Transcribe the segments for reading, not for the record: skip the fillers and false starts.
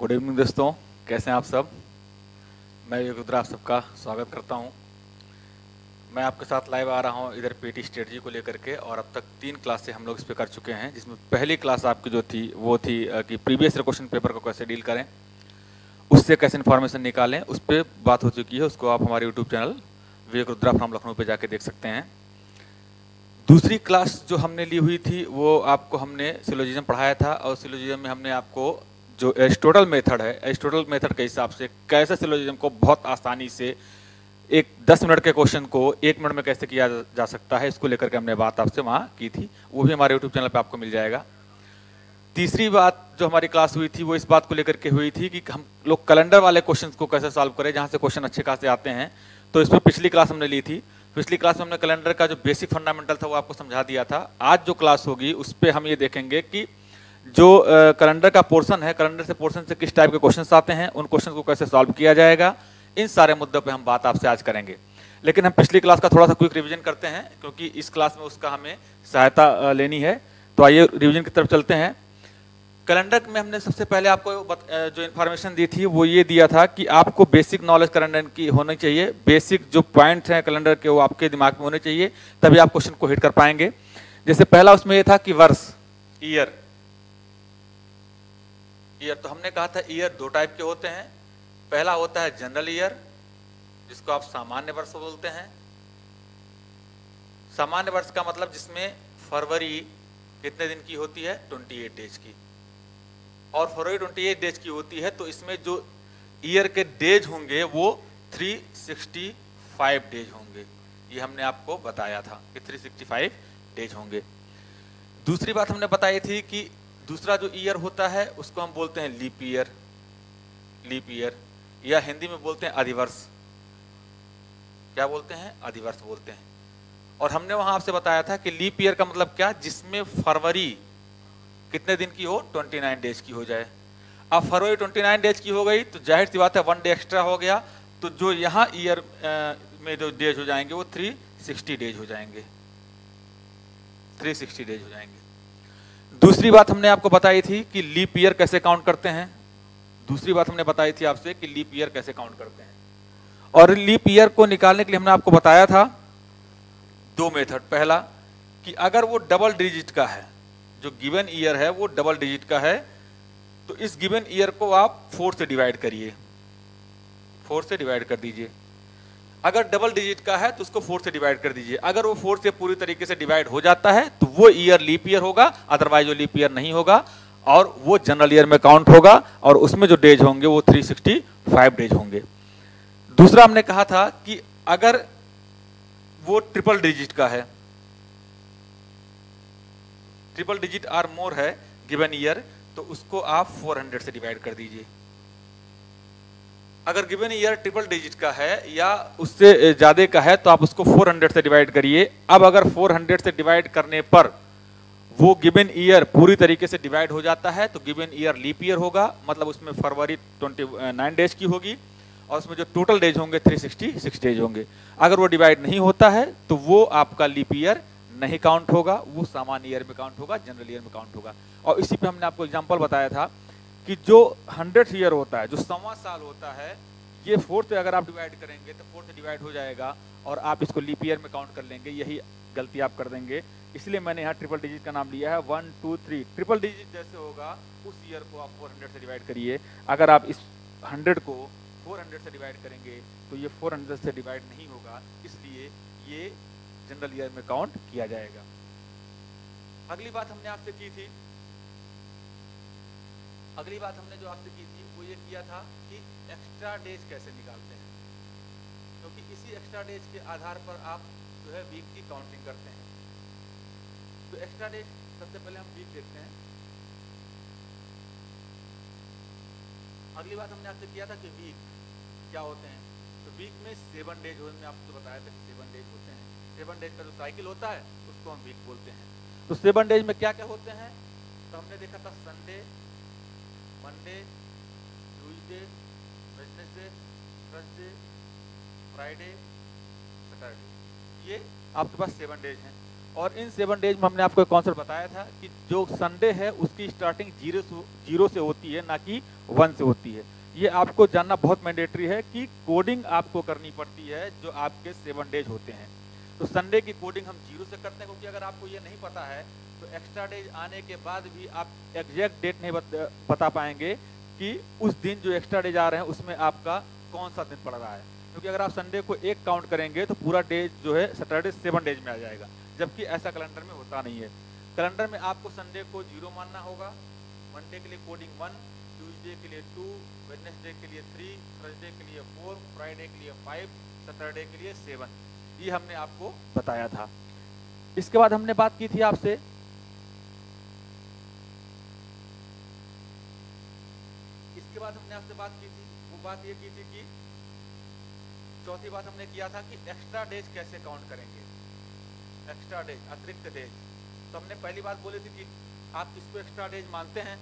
Good evening दोस्तों, कैसे हैं आप सब। मैं योगेंद्र आप सबका स्वागत करता हूं। मैं आपके साथ लाइव आ रहा हूं इधर पीटी स्ट्रेटजी को लेकर के, और अब तक 3 क्लासें हम लोग इस पे कर चुके हैं, जिसमें पहली क्लास आपकी जो थी वो थी कि प्रीवियस क्वेश्चन पेपर को कैसे डील करें, उससे कैसे इन्फॉर्मेशन निकालें, उस पर बात हो चुकी है। उसको आप हमारे YouTube channel Vivek Rudra from Lucknow पे जाके देख सकते हैं। दूसरी क्लास जो हमने ली हुई थी वो आपको हमने सिलोजिज्म पढ़ाया था, और सिलोजिज्म में हमने आपको जो एरिस्टोटल मेथड है, एरिस्टोटल मेथड के हिसाब से कैसे सिलोजिज्म को बहुत आसानी से एक 10 मिनट के क्वेश्चन को 1 मिनट में कैसे किया जा सकता है, इसको लेकर के हमने बात आपसे वहाँ की थी। वो भी हमारे यूट्यूब चैनल पे आपको मिल जाएगा। तीसरी बात जो हमारी क्लास हुई थी वो इस बात को लेकर के हुई थी कि हम लोग कैलेंडर वाले क्वेश्चंस को कैसे सॉल्व करें, जहाँ से क्वेश्चन अच्छे खासे आते हैं। तो इसमें पिछली क्लास हमने ली थी। पिछली क्लास में हमने कैलेंडर का जो बेसिक फंडामेंटल था वो आपको समझा दिया था। आज जो क्लास होगी उस पर हम ये देखेंगे कि जो कैलेंडर का पोर्शन है, कैलेंडर से पोर्शन से किस टाइप के क्वेश्चंस आते हैं, उन क्वेश्चन को कैसे सॉल्व किया जाएगा, इन सारे मुद्दों पे हम बात आपसे आज करेंगे। लेकिन हम पिछली क्लास का थोड़ा सा क्विक रिवीजन करते हैं, क्योंकि इस क्लास में उसका हमें सहायता लेनी है। तो आइए रिवीजन की तरफ चलते हैं। कैलेंडर में हमने सबसे पहले आपको जो इन्फॉर्मेशन दी थी वो ये दिया था कि आपको बेसिक नॉलेज कैलेंडर की होनी चाहिए। बेसिक जो पॉइंट्स हैं कैलेंडर के वो आपके दिमाग में होने चाहिए, तभी आप क्वेश्चन को हिट कर पाएंगे। जैसे पहला उसमें ये था कि वर्ष, ईयर। तो हमने कहा था ईयर 2 टाइप के होते हैं। पहला होता है जनरल ईयर, जिसको आप सामान्य वर्ष बोलते हैं। सामान्य वर्ष का मतलब जिसमें फरवरी कितने दिन की होती है, 28 डेज की, और फरवरी 28 डेज की होती है। तो इसमें जो ईयर के डेज होंगे वो 365 डेज होंगे। ये हमने आपको बताया था कि 365 डेज होंगे। दूसरी बात हमने बताई थी कि दूसरा जो ईयर होता है उसको हम बोलते हैं लीप ईयर। लीप ईयर या हिंदी में बोलते हैं अधिवर्ष। क्या बोलते हैं? अधिवर्ष बोलते हैं। और हमने वहां आपसे बताया था कि लीप ईयर का मतलब क्या, जिसमें फरवरी कितने दिन की हो, 29 डेज की हो जाए। अब फरवरी 29 डेज की हो गई तो जाहिर सी बात है 1 डे एक्स्ट्रा हो गया, तो जो यहाँ ईयर में जो डेज हो जाएंगे वो 360 डेज हो जाएंगे। 360 डेज हो जाएंगे। दूसरी बात हमने आपको बताई थी कि लीप ईयर कैसे काउंट करते हैं। दूसरी बात हमने बताई थी आपसे कि लीप ईयर कैसे काउंट करते हैं। और लीप ईयर को निकालने के लिए हमने आपको बताया था 2 मेथड। पहला कि अगर वो डबल डिजिट का है, जो गिवन ईयर है वो डबल डिजिट का है, तो इस गिवन ईयर को आप 4 से डिवाइड करिए, 4 से डिवाइड कर दीजिए। अगर डबल डिजिट का है तो उसको 4 से डिवाइड कर दीजिए। अगर वो 4 से पूरी तरीके से डिवाइड हो जाता है तो वो ईयर लीप ईयर होगा, अदरवाइज वो लीप ईयर नहीं होगा, और वो जनरल ईयर में काउंट होगा, और उसमें जो डेज होंगे वो 365 डेज होंगे। दूसरा हमने कहा था कि अगर वो ट्रिपल डिजिट का है, ट्रिपल डिजिट आर मोर है गिवन ईयर, तो उसको आप 400 से डिवाइड कर दीजिए। अगर गिवन ईयर ट्रिपल डिजिट का है या उससे ज्यादा का है तो आप उसको 400 से डिवाइड करिए। अब अगर 400 से डिवाइड करने पर वो गिवन ईयर पूरी तरीके से डिवाइड हो जाता है तो गिवन ईयर लीप ईयर होगा, मतलब उसमें फरवरी 29 डेज की होगी, और उसमें जो टोटल डेज होंगे 366 डेज होंगे। अगर वो डिवाइड नहीं होता है तो वो आपका लीप ईयर नहीं काउंट होगा, वो सामान्य ईयर में काउंट होगा, जनरल ईयर में काउंट होगा। और इसी पे हमने आपको एग्जांपल बताया था कि जो 100 ईयर होता है, जो 100वां साल होता है, ये 4 से अगर आप डिवाइड करेंगे तो 4 से डिवाइड हो जाएगा और आप इसको लीप ईयर में काउंट कर लेंगे। यही गलती आप कर देंगे, इसलिए मैंने यहाँ ट्रिपल डिजिट का नाम लिया है। 1 2 3 ट्रिपल डिजिट जैसे होगा उस ईयर को आप 400 से डिवाइड करिए। अगर आप इस 100 को 400 से डिवाइड करेंगे तो ये 400 से डिवाइड नहीं होगा, इसलिए ये जनरल ईयर में काउंट किया जाएगा। अगली बात हमने आपसे की थी, अगली बात हमने जो आपसे की थी वो ये किया था कि एक्स्ट्रा डेज कैसे निकालते हैं, क्योंकि इसी एक्स्ट्रा डेज के आधार पर आप जो है वीक की काउंटिंग करते हैं। तो एक्स्ट्रा डेज सबसे पहले हम वीक देखते हैं। अगली बात हमने आपसे किया था कि वीक क्या होते हैं। तो वीक में 7 डेज हमने आपको बताया था कि 7 डेज होते हैं। 7 डेज का जो साइकिल होता है उसको हम वीक बोलते हैं। तो 7 डेज में क्या क्या होते हैं, तो हमने देखा था Sunday, Monday, Tuesday, Wednesday, Thursday, Friday, Saturday, ये आपके पास 7 डेज हैं। और इन 7 डेज में हमने आपको एक कॉन्सेप्ट बताया था कि जो संडे है उसकी स्टार्टिंग 0 से होती है, ना कि 1 से होती है। ये आपको जानना बहुत मैंडेटरी है कि कोडिंग आपको करनी पड़ती है जो आपके 7 डेज होते हैं। तो संडे की कोडिंग हम 0 से करते हैं, क्योंकि अगर आपको ये नहीं पता है तो एक्स्ट्रा डेज आने के बाद भी आप एग्जैक्ट डेट नहीं बता पाएंगे कि उस दिन जो एक्स्ट्रा डेज आ रहे हैं उसमें आपका कौन सा दिन पड़ रहा है। क्योंकि अगर आप संडे को 1 काउंट करेंगे तो पूरा डेज जो है सैटरडे 7 डेज में आ जाएगा, जबकि ऐसा कैलेंडर में होता नहीं है। कैलेंडर में आपको संडे को 0 मानना होगा, मंडे के लिए कोडिंग 1, ट्यूसडे के लिए 2, वेडनेसडे के लिए 3, थर्सडे के लिए 4, फ्राइडे के लिए 5, सैटरडे के लिए 7। ये हमने आपको बताया था। इसके बाद हमने बात की थी आपसे बात की थी, वो बात ये की थी कि चौथी बात हमने किया था कि एक्स्ट्रा डेज कैसे काउंट करेंगे। एक्स्ट्रा डेज, अतिरिक्त डेज। तो हमने पहली बात बोली थी कि आप किसको एक्स्ट्रा डेज मानते हैं,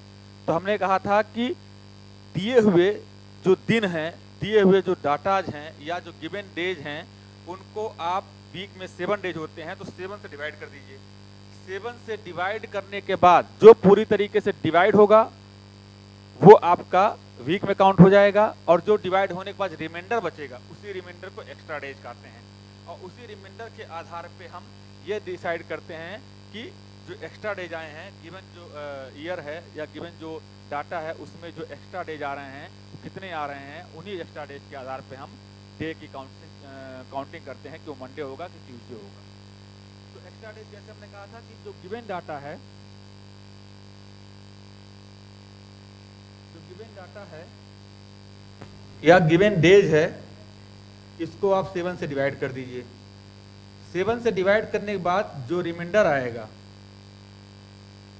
तो हमने कहा था कि दिए हुए जो दिन हैं, दिए हुए जो डाटाज हैं या जो गिवन डेज हैं, उनको आप वीक में 7 डेज होते हैं तो 7 से डिवाइड कर दीजिए। 7 से डिवाइड करने के बाद जो पूरी तरीके से डिवाइड होगा वो आपका वीक में काउंट हो जाएगा, और जो डिवाइड होने के बाद रिमाइंडर बचेगा उसी रिमाइंडर को एक्स्ट्रा डेज कहते हैं। और उसी रिमाइंडर के आधार पे हम ये डिसाइड करते हैं कि जो एक्स्ट्रा डेज आए हैं, गिवन जो ईयर है या गिवन जो डाटा है उसमें जो एक्स्ट्रा डेज आ रहे हैं कितने आ रहे हैं, उन्हीं एक्स्ट्रा डेज के आधार पे हम डे की काउंटिंग करते हैं कि वो मंडे होगा कि ट्यूसडे होगा। तो एक्स्ट्रा डेज जैसे हमने कहा था कि जो गिवन डाटा है, जो गिवन डाटा है या गिवन डेज है, इसको आप 7 से डिवाइड कर दीजिए। 7 से डिवाइड करने के बाद जो रिमाइंडर आएगा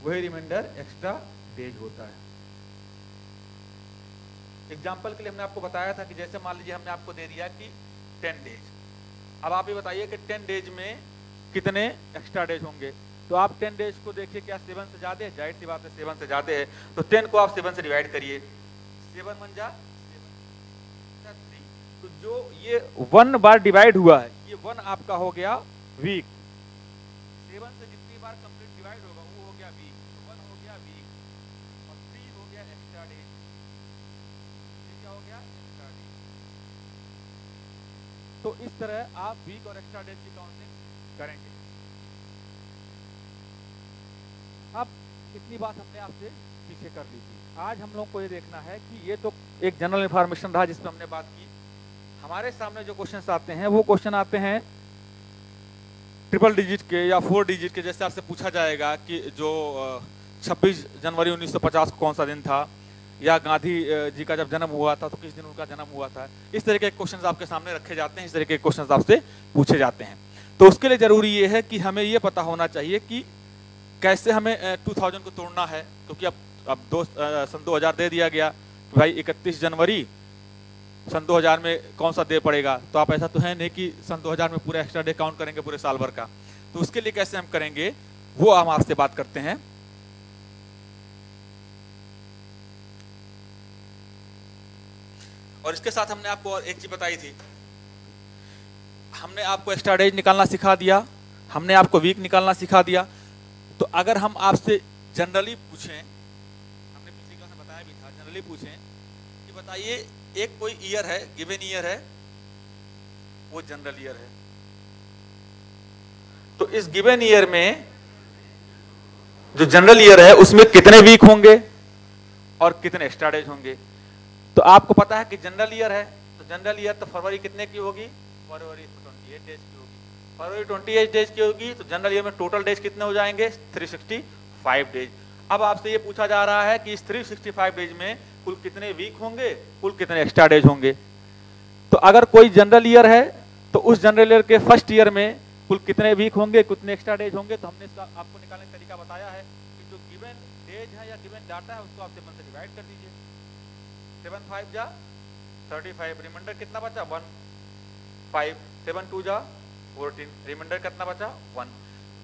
वही रिमाइंडर एक्स्ट्रा डेज होता है। एग्जाम्पल के लिए हमने आपको बताया था कि जैसे मान लीजिए हमने आपको दे दिया कि 10 डेज। अब आप ये बताइए कि 10 डेज में कितने एक्स्ट्रा डेज होंगे। तो आप 10 डेज को देखिए, क्या 7 से ज्यादा है? जाहिर सी बात है 7 से ज्यादा है। तो 10 को आप 7 से डिवाइड करिए, 7 1 जा 3। तो जो ये 1 बार डिवाइड हुआ है, ये 1 आपका हो गया वीक। 7 से जितनी बार कंप्लीट डिवाइड होगा वो हो गया वीक। 1 हो गया वीक और 3 हो गया एक्स्ट्रा डेज। ये क्या हो गया? Extra days. तो इस तरह आप वीक और एक्स्ट्रा डेज की काउंटिंग करेंगे। अब इतनी बात हमने आपसे पीछे कर ली थी। आज हम लोग को ये देखना है कि ये तो एक जनरल इंफॉर्मेशन रहा जिसमें हमने बात की। हमारे सामने जो क्वेश्चंस आते हैं वो क्वेश्चन आते हैं ट्रिपल डिजिट के या 4 डिजिट के। जैसे आपसे पूछा जाएगा कि जो 26 जनवरी 1950 को कौन सा दिन था, या गांधी जी का जब जन्म हुआ था तो किस दिन उनका जन्म हुआ था। इस तरह के क्वेश्चंस आपके सामने रखे जाते हैं, इस तरह के क्वेश्चंस आपसे पूछे जाते हैं। तो उसके लिए जरूरी ये है कि हमें ये पता होना चाहिए कि कैसे हमें 2000 को तोड़ना है, क्योंकि अब सन 2000 दे दिया गया कि भाई 31 जनवरी सन 2000 में कौन सा डे पड़ेगा। तो आप ऐसा तो है नहीं कि सन 2000 में पूरा एक्स्ट्रा डे काउंट करेंगे पूरे साल भर का। तो उसके लिए कैसे हम करेंगे वो हम आपसे बात करते हैं। और इसके साथ हमने आपको और एक चीज बताई थी, हमने आपको एक्स्ट्रा डेज निकालना सिखा दिया, हमने आपको वीक निकालना सिखा दिया। तो अगर हम आपसे जनरली पूछें, हमने पिछली क्लास में बताया भी था, जनरली पूछें कि बताइए एक कोई ईयर है, गिवन ईयर है, वो जनरल ईयर है। तो इस गिवन ईयर में जो जनरल ईयर है उसमें कितने वीक होंगे और कितने एक्स्ट्रा डेज होंगे। तो आपको पता है कि जनरल ईयर है, तो जनरल ईयर तो फरवरी कितने की होगी? फरवरी 28 डेज की होगी। फरवरी 28 डेज की होगी तो जनरल ईयर में टोटल डेज कितने हो जाएंगे? 365 डेज। अब आपसे ये पूछा जा रहा है कि इस 365 डेज में कुल कितने वीक होंगे, कुल कितने एक्स्ट्रा डेज होंगे। तो अगर कोई जनरल ईयर है तो उस जनरल ईयर के फर्स्ट ईयर में कुल कितने वीक होंगे, कितने एक्स्ट्रा डेज होंगे। तो हमने इसका आपको निकालने का तरीका बताया है कि जो गिवन डेज है या गिवन डाटा है उसको आप 7 से डिवाइड कर दीजिए। 7 5 जा 35, रिमाइंडर कितना बचा? 1 5, 7 2 जा 14, रिमाइंडर कितना बचा? 1।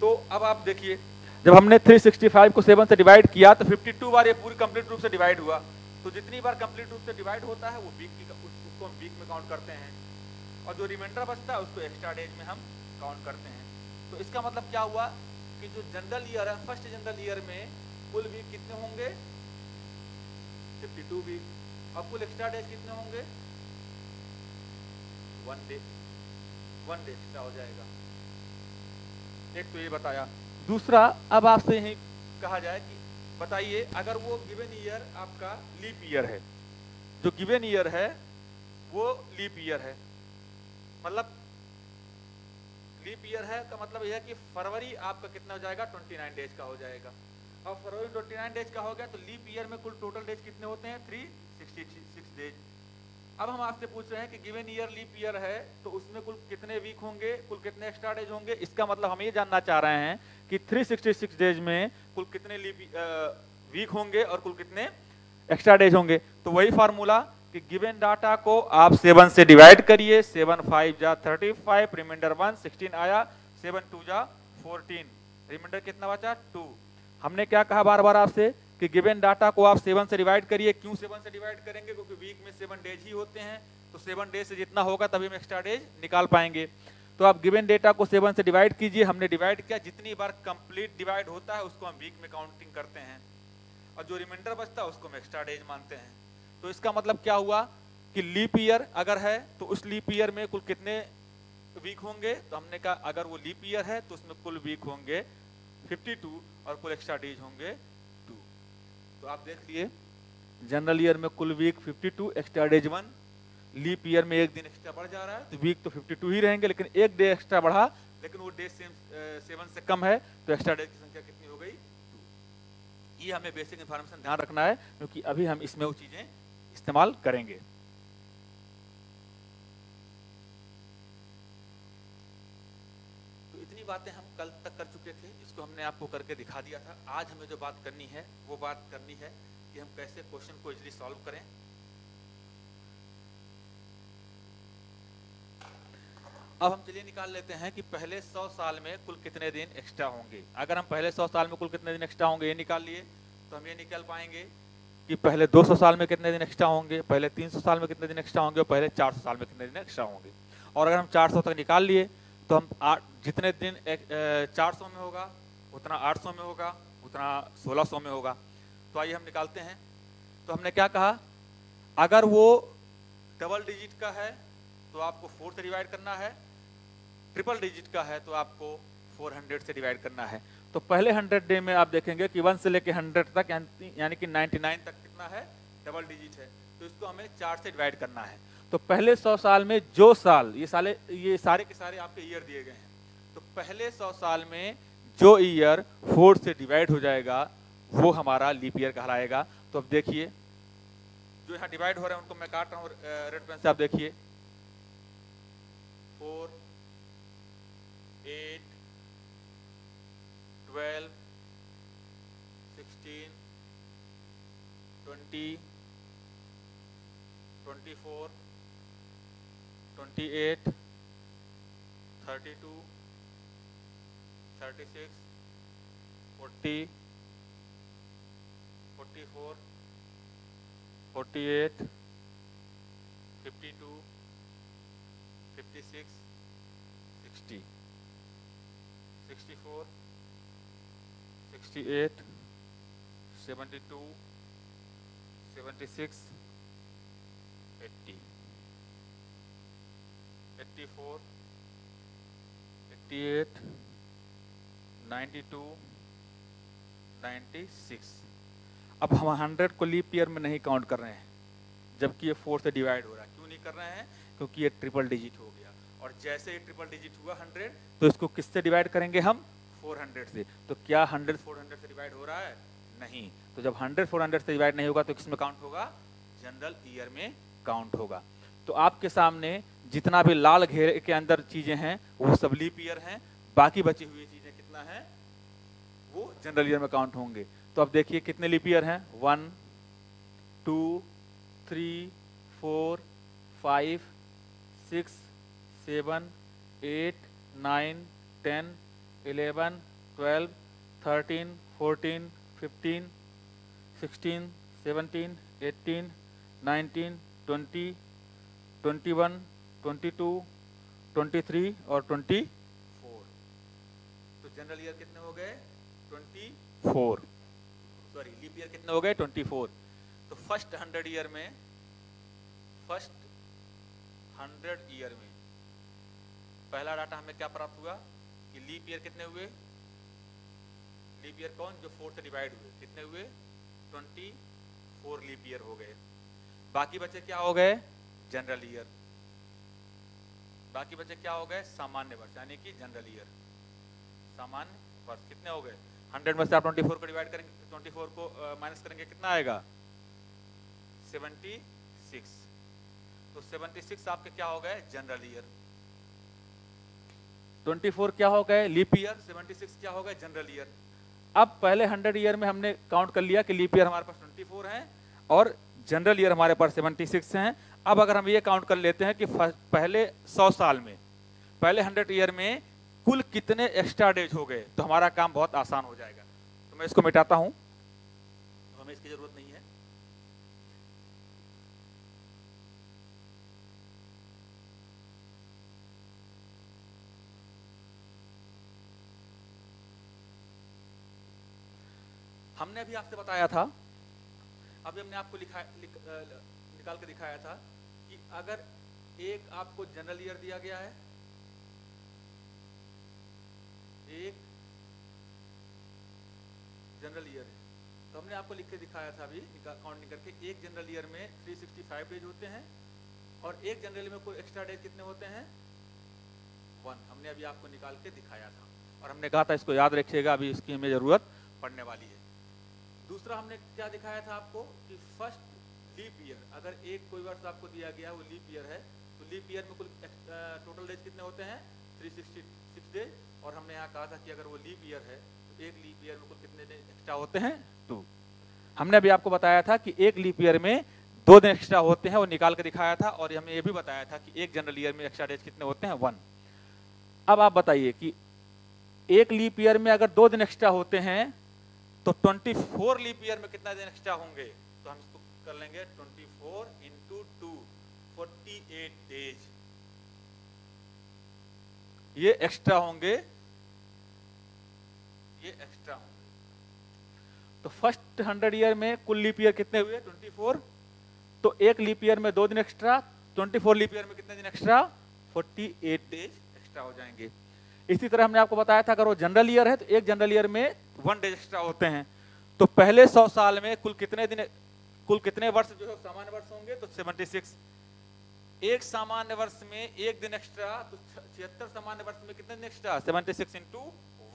तो अब आप देखिए, जब हमने 365 को 7 से डिवाइड किया तो 52 बार ये पूरी कंप्लीट रूप से डिवाइड हुआ। तो जितनी बार कंप्लीट रूप से डिवाइड होता है वो वीक की उसको हम वीक में काउंट करते हैं, और जो रिमाइंडर बचता है उसको एक्स्ट्रा डेज में हम काउंट करते हैं। तो इसका मतलब क्या हुआ कि जो जनरल ईयर है, फर्स्ट जनरल ईयर में कुल वीक कितने होंगे? 52 वीक। और कुल एक्स्ट्रा डेज कितने होंगे? 1 डे एक्स्ट्रा हो जाएगा। एक तो ये बताया। दूसरा, अब आपसे यही कहा जाए कि बताइए, अगर वो गिवन ईयर आपका लीप ईयर है, जो गिवन ईयर है वो लीप ईयर है, मतलब लीप ईयर है का मतलब यह है कि फरवरी आपका कितना हो जाएगा? 29 डेज का हो जाएगा। और फरवरी 29 डेज का हो गया तो लीप ईयर में कुल टोटल डेज कितने होते हैं? 366 डेज। अब हम आपसे पूछ रहे हैं कि गिवन ईयर लीप ईयर है तो उसमें कुल कितने वीक होंगे, कुल कितने एक्स्ट्रा डेज होंगे। इसका मतलब हम ये जानना चाह रहे हैं कि 366 डेज में कुल कितने वीक होंगे और कुल कितने एक्स्ट्रा डेज होंगे। तो वही फार्मूला कि गिवन डाटा को आप 7 से डिवाइड करिए, 7 5 जा 35, रिमाइंडर 1, 16 आया, 7 2 जा 14, रिमाइंडर कितना बचा? 2। हमने क्या कहा बार बार आपसे कि गिवन डाटा को आप 7 से डिवाइड करिए। क्यों 7 से डिवाइड करेंगे? क्योंकि वीक में 7 डेज ही होते हैं, तो 7 डेज से जितना होगा तभी हम एक्स्ट्रा डेज निकाल पाएंगे। तो आप गिवन डेटा को 7 से डिवाइड कीजिए। हमने डिवाइड किया, जितनी बार कंप्लीट डिवाइड होता है उसको हम वीक में काउंटिंग करते हैं, और जो रिमाइंडर बचता है उसको हम एक्स्ट्रा डेज मानते हैं। तो इसका मतलब क्या हुआ कि लीप ईयर अगर है तो उस लीप ईयर में कुल कितने वीक होंगे? तो हमने कहा अगर वो लीप ईयर है तो उसमें कुल वीक होंगे 52 और कुल एक्स्ट्रा डेज होंगे 2। तो आप देख लिए, जनरल ईयर में कुल week 52, extra days 1। Leap year में एक दिन एक्स्ट्रा बढ़ जा रहा है तो वीक तो 52 ही रहेंगे, लेकिन एक डे एक्स्ट्रा बढ़ा, लेकिन वो डे 7 से कम है तो एक्स्ट्रा डेज की संख्या कितनी हो गई? 2। ये हमें बेसिक इंफॉर्मेशन ध्यान रखना है, क्योंकि अभी हम इसमें वो चीजें इस्तेमाल करेंगे। तो इतनी बातें हम कल तक कर चुके थे, इसको हमने आपको करके दिखा दिया था। आज हमें जो बात करनी है वो बात करनी है कि हम कैसे क्वेश्चन को इजीली सॉल्व करें। अब हम चलिए निकाल लेते हैं कि पहले 100 साल में कुल कितने दिन एक्स्ट्रा होंगे। अगर हम पहले 100 साल में कुल कितने दिन एक्स्ट्रा होंगे ये निकाल लिए तो हम ये निकाल पाएंगे कि पहले 200 साल में कितने दिन एक्स्ट्रा होंगे, पहले 300 साल में कितने दिन एक्स्ट्रा होंगे, और पहले 400 साल में कितने दिन एक्स्ट्रा होंगे। और अगर हम 400 तक निकाल लिए तो हम जितने दिन 400 में होगा उतना 800 में होगा, उतना 1600 में होगा। तो आइए हम निकालते हैं। तो हमने क्या कहा, अगर वो डबल डिजिट का है तो आपको 4 से डिवाइड करना है, ट्रिपल डिजिट का है तो आपको 400 से डिवाइड करना है। तो पहले 100 डे में आप देखेंगे कि 1 से लेके 100 तक यानी कि 99 तक कितना है? डबल डिजिट है। तो इसको हमें 4 से डिवाइड करना है। तो पहले 100 साल में जो साल, ये सारे के सारे आपके ईयर दिए गए हैं, तो पहले 100 साल में जो ईयर 4 से डिवाइड हो जाएगा वो हमारा लीप ईयर कहलाएगा। तो अब देखिए, जो यहाँ डिवाइड हो रहे हैं उनको मैं काट रहा हूँ रेड पेन से। आप देखिए 4, 8, 12, 16, 20, 24, 28, 32, 36, 40, 44, 48, 52, 56, 60, 64, 68, 72, 76, 80, 84, 88, 92, 96। अब हम 100 को लीप ईयर में नहीं काउंट कर रहे हैं, जबकि ये 4 से डिवाइड हो रहा है। क्यों नहीं कर रहे हैं? क्योंकि ये ट्रिपल डिजिट हो गया, और जैसे ये ट्रिपल डिजिट हुआ 100 तो इसको किससे डिवाइड करेंगे हम? 400 से। तो क्या 100 400 से डिवाइड हो रहा है? नहीं। तो जब 100 400 से डिवाइड नहीं होगा तो किस में काउंट होगा? जनरल ईयर में काउंट होगा। तो आपके सामने जितना भी लाल घेरे के अंदर चीजें हैं वो सब लीप ईयर हैं, बाकी बची हुई चीजें कितना है? वो जनरल ईयर में काउंट होंगे। तो अब देखिए कितने लीप ईयर हैं? 1, 2, 3, 4, 5, 6, 7, 8, 9, 10, 11, 12, 13, 14, 15, 16, 17, 18, 19, 20, 21, 22, 23 और 24। जनरल ईयर कितने हो गए 24, सॉरी लीप ईयर कितने हो गए 24। तो फर्स्ट 100 ईयर में पहला डाटा हमें क्या प्राप्त हुआ कि लीप ईयर कितने हुए, लीप ईयर कौन जो 4 से डिवाइड हुए, कितने हुए 24 लीप ईयर हो गए। बाकी बचे क्या हो गए जनरल ईयर, बाकी बचे क्या हो गए सामान्य वर्ष, यानी कि जनरल ईयर सामान्य वर्ष। कितने हो गए 100 में से आप 24 को डिवाइड करेंगे, 24 को माइनस करेंगे कितना आएगा 76। तो 76 आपके क्या हो गए जनरल ईयर, 24 क्या हो गए लीप ईयर, 76 क्या हो गए जनरल ईयर। अब पहले 100 ईयर में हमने काउंट कर लिया कि लीप ईयर हमारे पास 24 हैं और जनरल ईयर हमारे पास 76 हैं। अब अगर हम ये काउंट कर लेते हैं कि पहले 100 साल में, पहले 100 ईयर में कुल कितने एक्स्ट्रा डेज हो गए, तो हमारा काम बहुत आसान हो जाएगा। तो मैं इसको मिटाता हूं, तो हमें इसकी जरूरत नहीं है। हमने अभी आपसे बताया था, अभी हमने आपको निकाल के दिखाया था कि अगर एक आपको जनरल ईयर दिया गया है, एक जनरल ईयर है, तो हमने आपको लिख के दिखाया था अभी काउंटिंग करके, एक जनरल ईयर में 365 डेज होते हैं और एक जनरल में कोई एक्स्ट्रा डेज कितने होते हैं 1। हमने अभी आपको निकाल के दिखाया था और हमने कहा था इसको याद रखिएगा, अभी इसकी हमें जरूरत पड़ने वाली है। दूसरा हमने क्या दिखाया था आपको कि फर्स्ट लीप ईयर, अगर एक कोई वर्ष आपको दिया गया वो लीप ईयर है, तो लीप ईयर में कुल टोटल डेज कितने होते हैं 366 डेज। और हमने यहाँ कहा था कि अगर वो लीप ईयर है तो एक लीप ईयर में कुल कितने दिन एक्स्ट्रा होते हैं 2। हमने अभी आपको बताया था कि एक लीप ईयर में 2 दिन एक्स्ट्रा होते हैं, वो निकाल के दिखाया था। और हमने ये भी बताया था कि एक जनरल ईयर में एक्स्ट्रा डेज कितने होते हैं 1। अब आप बताइए कि एक लीप ईयर में अगर 2 दिन एक्स्ट्रा होते हैं तो 24 लीप ईयर में कितना दिन एक्स्ट्रा होंगे, तो हम इसको कर लेंगे 24 इंटू 2 48 डेज ये एक्स्ट्रा होंगे, ये एक्स्ट्रा होंगे। तो फर्स्ट 100 ईयर में कुल लीप ईयर कितने हुए 24, तो एक लीप ईयर में 2 दिन एक्स्ट्रा, 24 लीप ईयर में कितने दिन एक्स्ट्रा 48 डेज एक्स्ट्रा हो जाएंगे। इसी तरह हमने आपको बताया था अगर वो जनरल ईयर है तो एक जनरल ईयर में 1 डेज एक्स्ट्रा होते हैं। तो पहले 100 साल में कुल कितने वर्ष जो है सामान्य वर्ष होंगे, तो 76। एक सामान्य वर्ष में एक दिन एक्स्ट्रा, तो 76 सामान्य वर्ष में कितने दिन एक्स्ट्रा 76 इंटू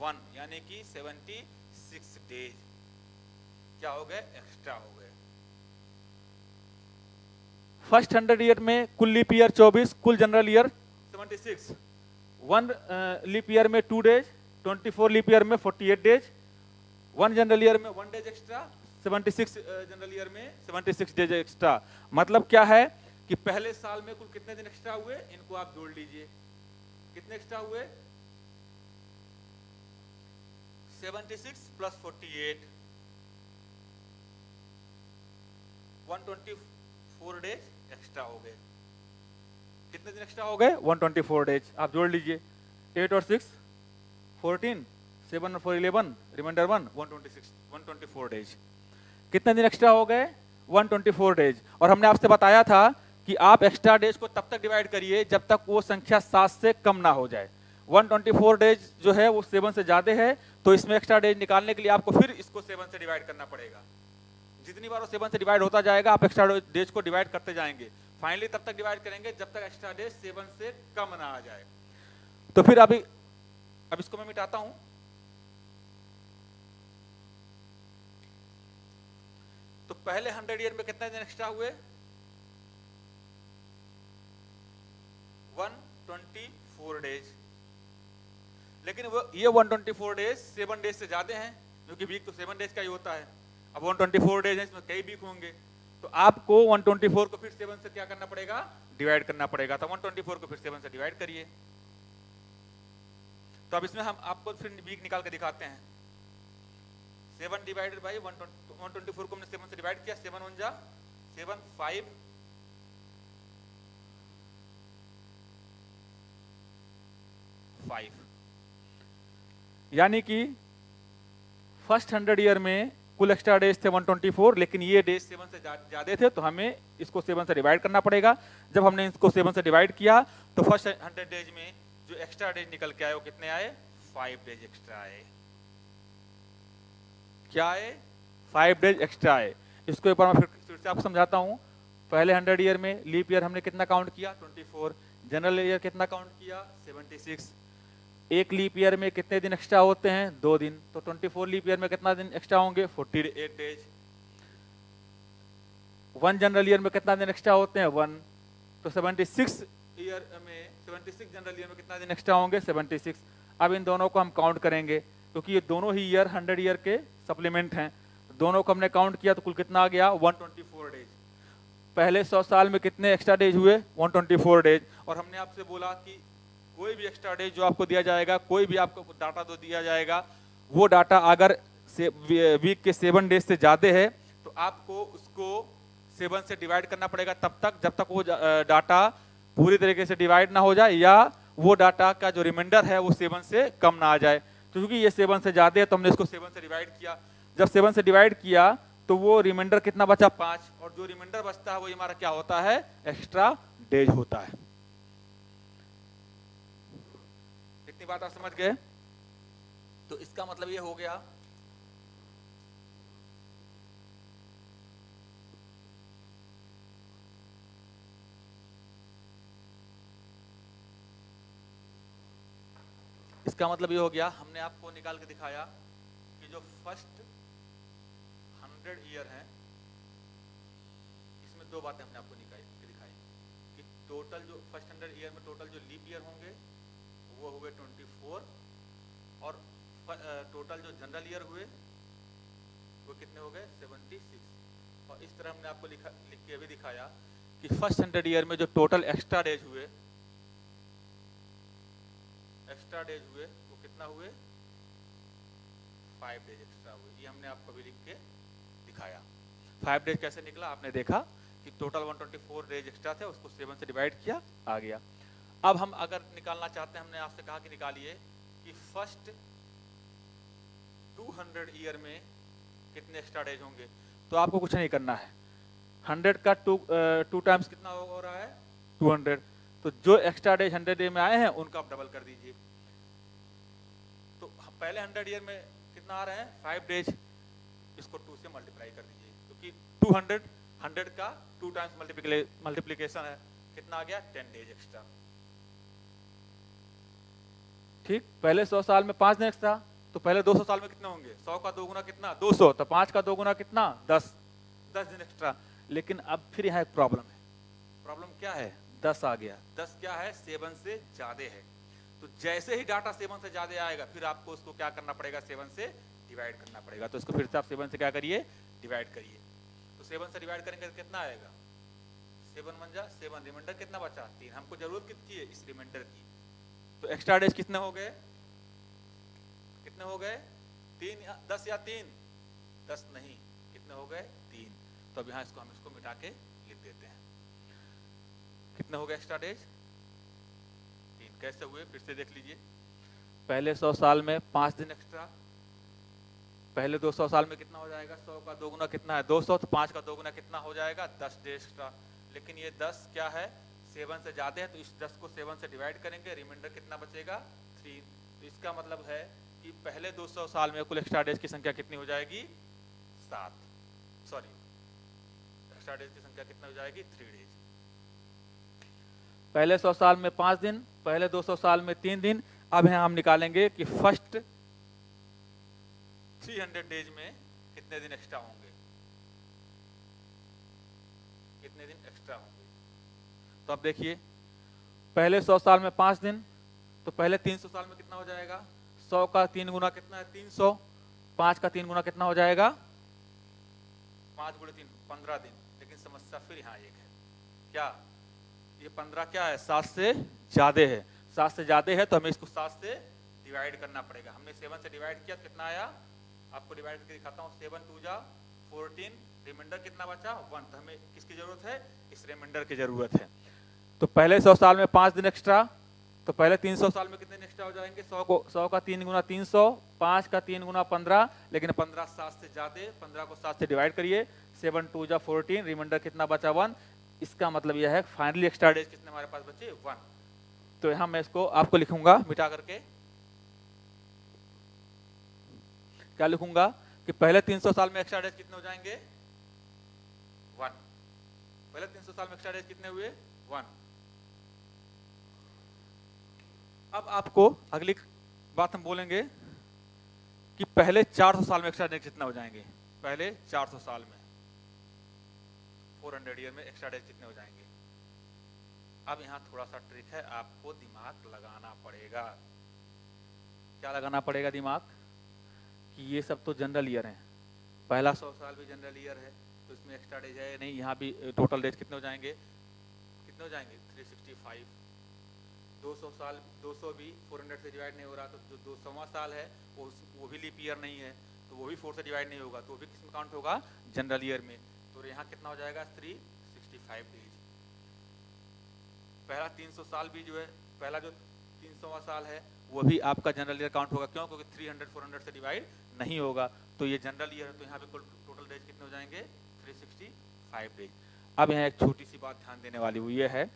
1 यानी कि 76 डेज क्या हो गए एक्स्ट्रा हो गए। फर्स्ट 100 ईयर में कुल लीप ईयर 24, कुल जनरल ईयर 76, 1 लीप ईयर में 2 डेज, 24 लीप ईयर में 48 डेज, 1 जनरल ईयर में 1 डेज एक्स्ट्रा, 76 जनरल ईयर में 76 डेज एक्स्ट्रा। मतलब क्या है कि पहले साल में कुल कितने दिन एक्स्ट्रा हुए, इनको आप जोड़ लीजिए, कितने एक्स्ट्रा हुए 76 प्लस 48 124 डेज एक्स्ट्रा हो गए। कितने दिन एक्स्ट्रा हो गए 124 डेज, आप जोड़ लीजिए 8 और 6 14, 7 और 4 11, रिमाइंडर 1 124 डेज। कितने दिन एक्स्ट्रा हो गए 124 डेज। और हमने आपसे बताया था कि आप एक्स्ट्रा डेज को तब तक डिवाइड करिए जब तक वो संख्या 7 से कम ना हो जाए। 124 डेज जो है वो 7 से ज्यादा है, तो इसमें एक्स्ट्रा डेज निकालने के लिए आपको फिर इसको 7 से डिवाइड करना पड़ेगा। जितनी बार वो 7 से डिवाइड होता जाएगा आप एक्स्ट्रा डेज को डिवाइड करते जाएंगे, फाइनली तब तक डिवाइड करेंगे जब तक एक्स्ट्रा डेज 7 से कम ना आ जाए। तो फिर अब इसको मैं मिटाता हूं। तो पहले 100 ईयर में कितने दिन एक्स्ट्रा हुए 124 डेज, लेकिन वो ये 124 डेज 7 डेज से ज्यादा हैं, क्योंकि वीक तो 7 डेज का ही होता है। अब 124 डेज है, इसमें कई वीक होंगे, तो आपको 124 को फिर 7 से क्या करना पड़ेगा डिवाइड करना पड़ेगा। तो 124 को फिर 7 से डिवाइड करिए। तो अब इसमें हम आपको फिर वीक निकाल के दिखाते हैं। 7 डिवाइडेड बाई 124 को हमने 7 से डिवाइड किया, 7 1 जा 7 5 5 यानी कि फर्स्ट 100 ईयर में कुल एक्स्ट्रा डेज थे 124, लेकिन ये डेज 7 से ज़्यादा थे, तो हमें इसको 7 से डिवाइड करना पड़ेगा। जब हमने इसको 7 से डिवाइड किया तो फर्स्ट 100 डेज में जो एक्स्ट्रा डेज निकल के आए वो कितने आए? 5 डेज एक्स्ट्रा आए। क्या आए? 5 डेज एक्स्ट्रा आए। इसको एक बार मैं फिर से आपको समझाता हूँ। पहले 100 ईयर में लीप ईयर हमने कितना काउंट किया? 24। जनरल ईयर कितना काउंट किया? 76। एक लीप ईयर में कितने दिन एक्स्ट्रा होते हैं? 2 दिन। तो 24 लीप ईयर में कितना दिन एक्स्ट्रा होंगे? 48 डेज। 1 जनरल ईयर में कितना दिन एक्स्ट्रा होते हैं? 1। तो 76 ईयर में 76 जनरल ईयर में कितना दिन एक्स्ट्रा होंगे? 76। अब इन दोनों को हम काउंट करेंगे क्योंकि ये दोनों ही ईयर 100 ईयर के सप्लीमेंट हैं। दोनों को हमने काउंट किया तो कुल कितना आ गया? 124 डेज। पहले 100 साल में कितने एक्स्ट्रा डेज हुए? 124 डेज। और हमने आपसे बोला कि कोई भी एक्स्ट्रा डेज जो आपको दिया जाएगा, कोई भी आपको डाटा जो दिया जाएगा, वो डाटा अगर वीक के 7 डेज से ज़्यादा है तो आपको उसको 7 से डिवाइड करना पड़ेगा तब तक जब तक वो डाटा पूरी तरीके से डिवाइड ना हो जाए या वो डाटा का जो रिमाइंडर है वो 7 से कम ना आ जाए। तो क्योंकि ये 7 से ज़्यादा है तो हमने इसको 7 से डिवाइड किया। जब 7 से डिवाइड किया तो वो रिमाइंडर कितना बचा? 5। और जो रिमाइंडर बचता है वो हमारा क्या होता है? एक्स्ट्रा डेज होता है। इतनी बात आप समझ गए? तो इसका मतलब ये हो गया हमने आपको निकाल के दिखाया कि जो फर्स्ट 100 ईयर है इसमें 2 बातें हमने आपको दिखाई कि टोटल जो फर्स्ट 100 ईयर में टोटल जो लीप ईयर होंगे वो हुए 24 और टोटल जो जनरल ईयर हुए वो कितने हो गए? 76। और इस तरह हमने आपको लिख के भी दिखाया कि फर्स्ट 100 ईयर में जो टोटल एक्स्ट्रा डेज हुए वो कितना हुए? 5 डेज एक्स्ट्रा हुए। ये हमने आपको भी लिख के दिखाया। 5 डेज कैसे निकला? आपने देखा कि टोटल 124 डेज एक्स्ट्रा थे, उसको 7 से डिवाइड किया, आ गया। अब हम अगर निकालना चाहते हैं, हमने आपसे कहा कि निकालिए कि फर्स्ट 200 ईयर में कितने एक्स्ट्रा डेज होंगे। तो आपको कुछ नहीं करना है। 100 का 2 टाइम्स कितना हो रहा है? 200। तो जो एक्स्ट्रा डेज 100 डे में आए हैं उनका आप डबल कर दीजिए। तो पहले 100 ईयर में कितना आ रहे हैं? 5 डेज। इसको 2 से मल्टीप्लाई कर दीजिए क्योंकि 200 100 का 2 टाइम्स मल्टीप्लीकेशन है। कितना आ गया? 10 डेज एक्स्ट्रा। ठीक। पहले 100 साल में 5 दिन एक्स्ट्रा, तो पहले 200 साल में कितने होंगे? 100 का 2 गुना कितना? 200। तो 5 का 2 गुना कितना? 10 दिन एक्स्ट्रा। लेकिन अब फिर यहाँ एक प्रॉब्लम है। प्रॉब्लम क्या है? 10 आ गया। 10 क्या है? 7 से ज्यादा है। तो जैसे ही डाटा 7 से ज्यादा आएगा फिर आपको उसको क्या करना पड़ेगा? 7 से डिवाइड करना पड़ेगा। तो इसको फिर से आप 7 से क्या करिए? डिवाइड करिए। तो 7 से डिवाइड करेंगे तो कितना आएगा? 7 1 जा 7। रिमाइंडर कितना बचा? 3। हमको जरूरत कितनी है? इस रिमाइंडर की। तो एक्स्ट्रा डेज कितने हो गए? 3 या 10 या 3? 10 नहीं, कितने हो गए? 3। तो अब यहाँ हम इसको मिटा के लिख देते हैं। कितने हो गए एक्स्ट्रा डेज? 3। कैसे हुए? फिर से देख लीजिए। पहले 100 साल में 5 दिन एक्स्ट्रा। पहले 200 साल में कितना हो जाएगा? 100 का 2 गुना कितना है? 200। तो 5 का 2 गुना कितना हो जाएगा? 10 डेज एक्स्ट्रा। लेकिन ये 10 क्या है? 7 से ज्यादा है, तो इस 10 को 7 से डिवाइड करेंगे, रिमाइंडर कितना बचेगा? 3। तो इसका मतलब है कि पहले 200 साल में कुल एक्स्ट्रा डेज की संख्या कितनी हो जाएगी? 7। सॉरी, एक्स्ट्रा डेज की संख्या कितना हो जाएगी? 3 डेज। पहले 100 साल में 5 दिन, पहले 200 साल में 3 दिन। अब यहाँ हम निकालेंगे कि फर्स्ट 300 डेज में कितने दिन एक्स्ट्रा होंगे? कितने दिन एक्स्ट्रा होंगे? तो अब देखिए, पहले 100 साल में 5 दिन, तो पहले 300 साल में कितना हो जाएगा? 100 का 3 गुना कितना है? 300। 5 का 3 गुना कितना हो जाएगा? 5 गुणे 3 15 दिन। लेकिन समस्या फिर यहाँ एक है। क्या? ये 15 क्या है? 7 से ज्यादा है। 7 से ज्यादा है तो हमें इसको 7 से डिवाइड करना पड़ेगा। हमने 7 से डिवाइड किया तो कितना आया? आपको डिवाइड करके दिखाता हूँ। 7 2 जा 14। रिमाइंडर कितना बचा? 1। तो हमें किसकी जरूरत है? इस रिमाइंडर की जरूरत है। तो पहले 100 साल में 5 दिन एक्स्ट्रा, तो पहले 300 साल में कितने दिन एक्स्ट्रा हो जाएंगे? 100 का 3 गुना 300, 5 का 3 गुना 15, लेकिन 15 7 से ज्यादा, 15 को 7 से डिवाइड करिए, 7 2 जा 14, रिमाइंडर कितना बचा? 1। इसका मतलब यह है फाइनली एक्स्ट्रा डेज कितने हमारे पास बचे? 1। तो यहाँ मैं इसको आपको लिखूंगा मिटा करके, क्या लिखूंगा कि पहले 300 साल में एक्स्ट्रा डेज कितने हो जाएंगे? 1। पहले 300 साल में एक्स्ट्रा डेज कितने हुए? 1। अब आपको अगली बात हम बोलेंगे कि पहले 400 साल में एक्स्ट्रा डेज कितना हो जाएंगे? पहले 400 साल में 400 ईयर में एक्स्ट्रा डेज कितने हो जाएंगे? अब यहाँ थोड़ा सा ट्रिक है, आपको दिमाग लगाना पड़ेगा। क्या लगाना पड़ेगा दिमाग? कि ये सब तो जनरल ईयर है, पहला 100 साल भी जनरल ईयर है, तो इसमें एक्स्ट्रा डेज है नहीं। यहाँ भी टोटल डेज कितने हो जाएंगे? कितने हो जाएंगे? 365। 200 साल, 200 भी 400 से डिवाइड नहीं हो रहा, तो जो 200वां साल है वो भी लीप ईयर नहीं है, तो वो भी 4 से डिवाइड नहीं होगा, तो वो भी किस में काउंट होगा? जनरल ईयर में। तो यहाँ कितना हो जाएगा? 365 डेज। पहला 300 साल भी जो है, पहला जो 300वां साल है वो भी आपका जनरल ईयर काउंट होगा। क्यों? क्योंकि 300 400 से डिवाइड नहीं होगा, तो ये जनरल ईयर है, तो यहाँ पे टोटल डेज कितने हो जाएंगे? 365 डेज। अब यहाँ एक छोटी सी बात ध्यान देने वाली, वो ये है,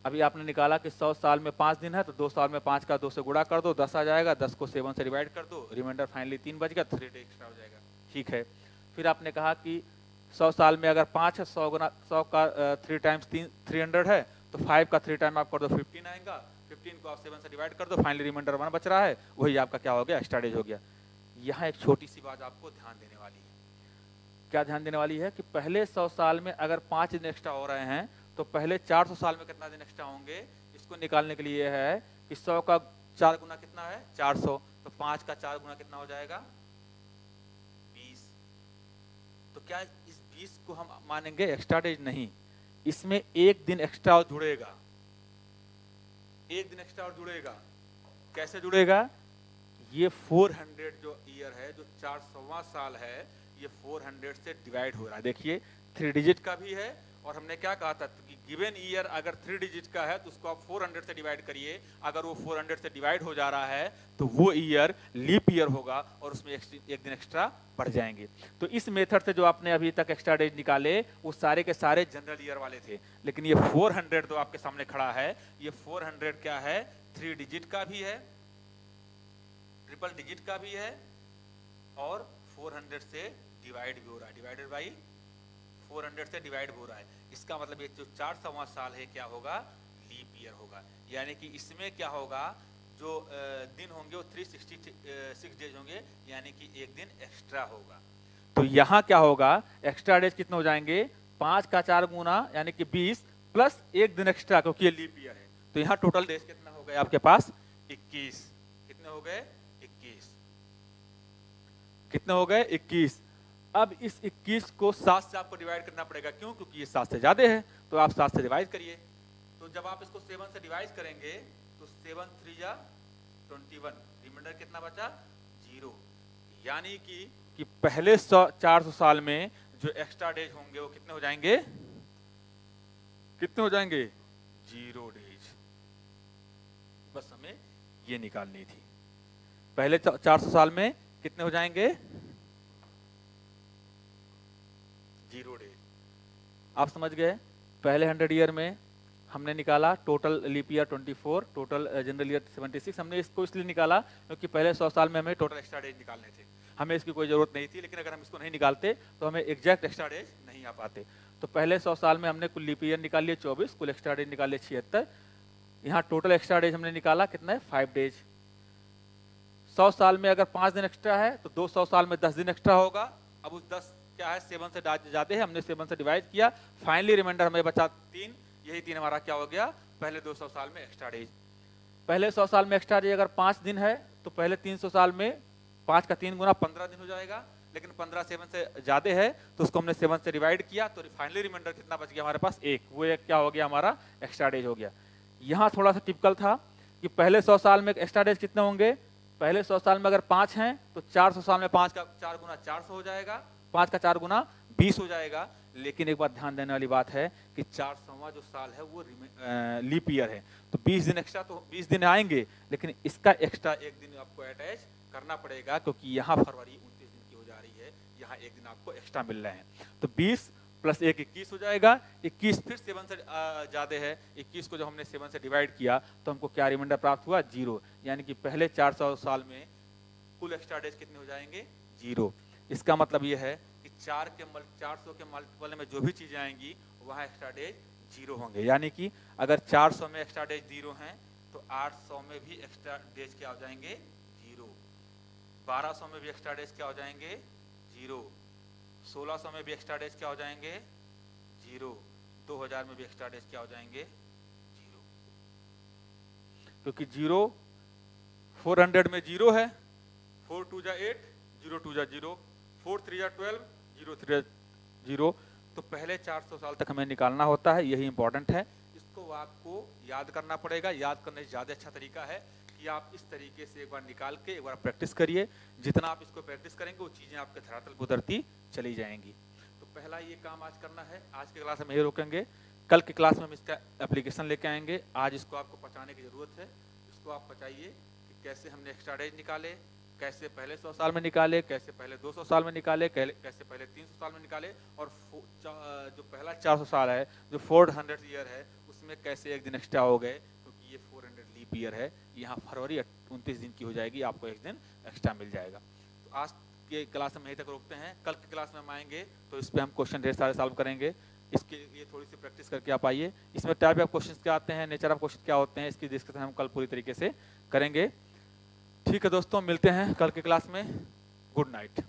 अभी आपने निकाला कि 100 साल में 5 दिन है, तो 2 साल में 5 का 2 से गुणा कर दो, 10 आ जाएगा, 10 को 7 से डिवाइड कर दो, रिमाइंडर फाइनली 3 बच गया, 3 डे एक्स्ट्रा हो जाएगा। ठीक है। फिर आपने कहा कि 100 साल में अगर 5 है, 100 का 3 टाइम्स 300 है, तो 5 का 3 टाइम आप कर दो 15 आएगा, 15 को आप 7 से डिवाइड कर दो, फाइनली रिमाइंडर 1 बच रहा है, वही आपका क्या हो गया? एक्स्ट्रा डेज हो गया। यहाँ एक छोटी सी बात आपको ध्यान देने वाली है। क्या ध्यान देने वाली है? कि पहले 100 साल में अगर 5 दिन एक्स्ट्रा हो रहे हैं, तो पहले 400 साल में कितना दिन एक्स्ट्रा होंगे? इसको निकालने के लिए है कि 100 का 4 गुना कितना है? 400, तो 5 का 4 गुना कितना हो जाएगा? 20। तो क्या इस 20 को हम मानेंगे एक्स्ट्रा डेज? नहीं, इसमें एक दिन एक्स्ट्रा और जुड़ेगा, एक दिन एक्स्ट्रा और जुड़ेगा। कैसे जुड़ेगा? ये 400 जो ईयर है, जो 400वां साल है, ये 400 से डिवाइड हो रहा है। देखिए 3 डिजिट का भी है, और हमने क्या कहा था कि गिवन ईयर अगर 3 डिजिट का है तो उसको आप 400 से डिवाइड करिए, अगर वो 400 से डिवाइड हो जा रहा है तो वो ईयर लीप ईयर होगा और उसमें एक दिन एक्स्ट्रा बढ़ जाएंगे। तो इस मेथड से जो आपने अभी तक एक्स्ट्रा डेज निकाले वो सारे के सारे जनरल ईयर वाले थे, लेकिन ये 400 तो आपके सामने खड़ा है, ये 400 क्या है? 3 डिजिट का भी है, ट्रिपल डिजिट का भी है, और 400 से डिवाइड भी हो रहा है, डिवाइडेड बाई 400 से डिवाइड हो रहा है। इसका मतलब ये जो 400वां साल है क्या होगा? लीप ईयर होगा। यानी कि इसमें क्या होगा? जो दिन होंगे वो 366 डेज होंगे, यानी कि एक दिन एक्स्ट्रा होगा। तो यहाँ क्या होगा? एक्स्ट्रा डेज कितने हो जाएंगे? 5 का 4 गुना यानी कि 20 प्लस एक दिन एक्स्ट्रा, क्योंकि ये लीप ईयर है। तो यहाँ टोटल डेज कितना हो गए आपके पास? 21। कितने हो गए? 21। कितने हो गए? 21। अब इस 21 को 7 से आपको डिवाइड करना पड़ेगा। क्यों? क्योंकि ये 7 से ज्यादा है, तो आप 7 से डिवाइड करिए। तो जब आप इसको 7 से डिवाइड करेंगे तो 7 3 जा 21, रिमाइंडर कितना बचा? 0। यानी कि पहले 400 साल में जो एक्स्ट्रा डेज होंगे वो कितने हो जाएंगे? कितने हो जाएंगे? 0 डेज। बस हमें ये निकालनी थी। पहले 400 साल में कितने हो जाएंगे? 0 डेज। आप समझ गए? पहले 100 ईयर में हमने निकाला total leap year 24, total general year 76। हमने इसको इसलिए निकाला क्योंकि पहले 100 साल में हमें टोटल एक्स्ट्रा डेज निकालने थे, हमें इसकी कोई जरूरत नहीं थी, लेकिन अगर हम इसको नहीं निकालते तो हमें एग्जैक्ट एक्स्ट्रा डेज नहीं आ पाते। तो पहले 100 साल में हमने कुल लीप ईयर निकाल लिए 24, कुल एक्स्ट्रा डेज निकाल लिए 76। यहाँ टोटल एक्स्ट्रा डेज हमने निकाला कितना है? 5 डेज। 100 साल में अगर 5 दिन एक्स्ट्रा है तो 200 साल में 10 दिन एक्स्ट्रा होगा। अब उस 10 क्या है? 7 से ज्यादा है, हमने 7 से डिवाइड किया, फाइनली रिमाइंडर हमें बचा 3। यही 3 हमारा क्या हो गया? पहले 200 साल में एक्स्ट्रा डेज। पहले 100 साल में एक्स्ट्रा डेज अगर 5 दिन है तो पहले 300 साल में 5 का 3 गुना 15 दिन हो जाएगा, लेकिन 15 7 से ज्यादा है तो उसको हमने 7 से डिवाइड किया, तो फाइनली रिमाइंडर कितना बच गया हमारे पास? 1। वो एक क्या हो गया? हमारा एक्स्ट्रा डेज हो गया। यहाँ थोड़ा सा टिपिकल था कि पहले 100 साल में एक्स्ट्रा डेज कितने होंगे? पहले 100 साल में अगर 5 हैं तो 400 साल में 5 का 4 गुना 400 हो जाएगा, 5 का 4 गुना 20 हो जाएगा। लेकिन एक बात ध्यान देने वाली बात है कि 400वां जो साल है वो लीप ईयर है, तो 20 दिन एक्स्ट्रा, तो 20 दिन आएंगे, लेकिन इसका एक्स्ट्रा एक दिन आपको अटैच करना पड़ेगा, क्योंकि यहाँ फरवरी 29 दिन की हो जा रही है, यहाँ एक दिन आपको एक्स्ट्रा मिल रहे हैं। तो 20 प्लस 1 21 हो जाएगा। 21 फिर 7 से ज़्यादा है, 21 को जब हमने 7 से डिवाइड किया तो हमको क्या रिमाइंडर प्राप्त हुआ? 0। यानी कि पहले 400 साल में कुल एक्स्ट्रा डेज कितने हो जाएंगे? 0। इसका मतलब ये है कि 400 के मल्टीपल में जो भी चीज़ें आएंगी वहाँ एक्स्ट्रा डेज 0 होंगे। यानी कि अगर 400 में एक्स्ट्रा डेज 0 हैं तो 800 में भी एक्स्ट्रा डेज क्या हो जाएंगे? 0। 1200 में भी एक्स्ट्रा डेज क्या हो जाएंगे? 0। 1600 में भी एक्स्ट्रा डेज क्या हो जाएंगे? 0। 2000 में भी एक्स्ट्रा डेज क्या हो जाएंगे? 0। क्योंकि 0 400 में 0 है, 4 2 जा 8, 0 2 जा 0, 4 3 जा 12, 0 3 0। तो पहले 400 साल तक हमें निकालना होता है, यही इंपॉर्टेंट है। इसको आपको याद करना पड़ेगा। याद करने से ज़्यादा अच्छा तरीका है कि आप इस तरीके से एक बार निकाल के एक बार प्रैक्टिस करिए। जितना आप इसको प्रैक्टिस करेंगे वो चीज़ें आपके धरातल पर उतरती चली जाएंगी। तो पहला ये काम आज करना है। आज के क्लास में ये रोकेंगे, कल की क्लास में हम इसका एप्लीकेशन लेके आएंगे। आज इसको आपको पचाने की ज़रूरत है। इसको आप पचाइए कि कैसे हमने एक्स्ट्रा डेज निकाले, कैसे पहले 100 साल में निकाले, कैसे पहले 200 साल में निकाले, कैसे पहले 300 साल में निकाले, और जो पहला 400 साल है, जो 400 ईयर है, उसमें कैसे एक दिन एक्स्ट्रा हो गए, क्योंकि ये 400 लीप ईयर है। यहाँ फरवरी 29 दिन की हो जाएगी, आपको एक दिन एक्स्ट्रा मिल जाएगा। तो आज के क्लास में यहीं तक रोकते हैं। कल की क्लास में हम आएंगे तो इस पर हम क्वेश्चन ढेर सारे सॉल्व करेंगे। इसके लिए थोड़ी सी प्रैक्टिस करके आप आइए। इसमें टाइप ऑफ क्वेश्चंस क्या आते हैं, नेचर ऑफ क्वेश्चन क्या होते हैं, इसकी डिस्कशन हम कल पूरी तरीके से करेंगे। ठीक है दोस्तों, मिलते हैं कल की क्लास में। Good night.